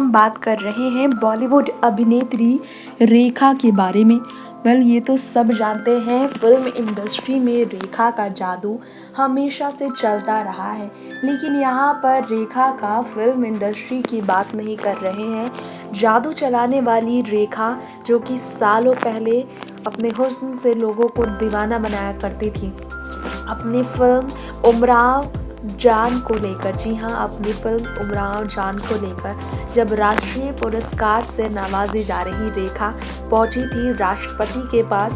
हम बात कर रहे हैं बॉलीवुड अभिनेत्री रेखा के बारे में। ये तो सब जानते हैं, फिल्म इंडस्ट्री में रेखा का जादू हमेशा से चलता रहा है। लेकिन यहाँ पर रेखा का फिल्म इंडस्ट्री की बात नहीं कर रहे हैं। जादू चलाने वाली रेखा, जो कि सालों पहले अपने हुस्न से लोगों को दीवाना बनाया करती थी, अपनी फिल्म उमराव जान को लेकर, जी हाँ, अपनी फिल्म उमराव जान को लेकर जब राष्ट्रीय पुरस्कार से नवाजी जा रही रेखा पहुंची थी राष्ट्रपति के पास,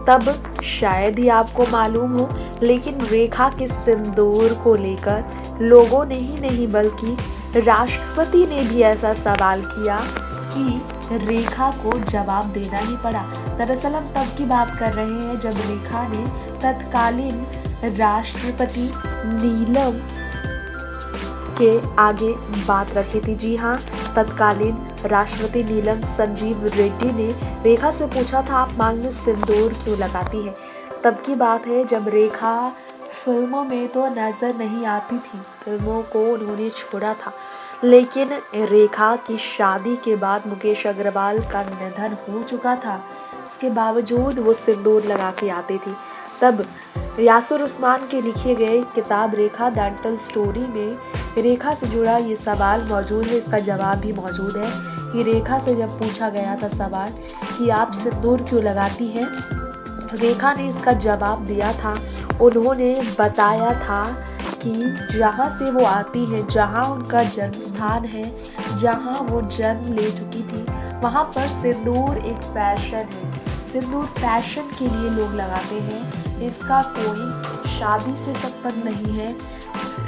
तब शायद ही आपको मालूम हो, लेकिन रेखा के सिंदूर को लेकर लोगों ने ही नहीं बल्कि राष्ट्रपति ने भी ऐसा सवाल किया कि रेखा को जवाब देना ही पड़ा। दरअसल हम तब की बात कर रहे हैं जब रेखा ने तत्कालीन राष्ट्रपति नीलम के आगे बात रखी थी। जी हाँ, तत्कालीन राष्ट्रपति नीलम संजीव रेड्डी ने रेखा से पूछा था, आप मांग में सिंदूर क्यों लगाती है। तब की बात है जब रेखा फिल्मों में तो नजर नहीं आती थी, फिल्मों को उन्होंने छोड़ा था, लेकिन रेखा की शादी के बाद मुकेश अग्रवाल का निधन हो चुका था। इसके बावजूद वो सिंदूर लगा के आती थी। तब यासुर उस्मान के लिखे गए किताब रेखा द अनटोल्ड स्टोरी में रेखा से जुड़ा ये सवाल मौजूद है। इसका जवाब भी मौजूद है कि रेखा से जब पूछा गया था सवाल कि आप सिंदूर क्यों लगाती हैं, रेखा ने इसका जवाब दिया था। उन्होंने बताया था कि जहाँ से वो आती है, जहाँ उनका जन्म स्थान है, जहाँ वो जन्म ले चुकी थी, वहाँ पर सिंदूर एक फैशन है। सिंदूर फैशन के लिए लोग लगाते हैं, इसका कोई शादी से संबंध नहीं है।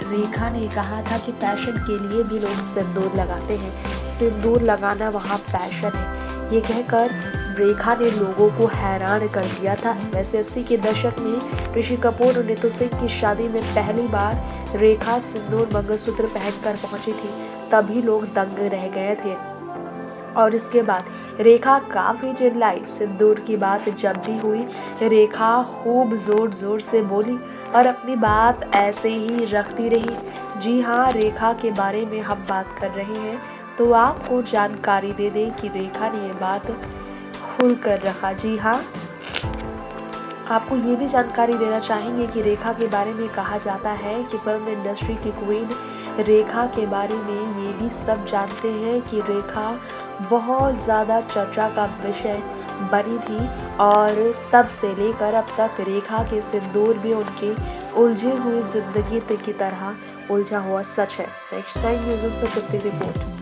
रेखा ने कहा था कि फैशन के लिए भी लोग सिंदूर लगाते हैं, सिंदूर लगाना वहाँ फैशन है। ये कहकर रेखा ने लोगों को हैरान कर दिया था। वैसे 80 के दशक में ऋषि कपूर और नीतू सिंह की शादी में पहली बार रेखा सिंदूर मंगलसूत्र पहनकर पहुंची थी, तभी लोग दंग रह गए थे। और इसके बाद रेखा काफी चिल्लाई। सिंदूर की बात जब भी हुई, रेखा खूब जोर जोर से बोली और अपनी बात ऐसे ही रखती रही। जी हाँ, रेखा के बारे में हम बात कर रहे हैं, तो आपको जानकारी दे दें कि रेखा ने ये बात खुल कर रखा। जी हाँ, आपको ये भी जानकारी देना चाहेंगे कि रेखा के बारे में कहा जाता है कि फिल्म इंडस्ट्री की क्वीन रेखा के बारे में ये भी सब जानते हैं कि रेखा बहुत ज़्यादा चर्चा का विषय बनी थी, और तब से लेकर अब तक रेखा के सिंदूर भी उनकी उलझी हुई जिंदगी की तरह उलझा हुआ सच है। नेक्स्ट टाइम न्यूज़ से रिपोर्ट।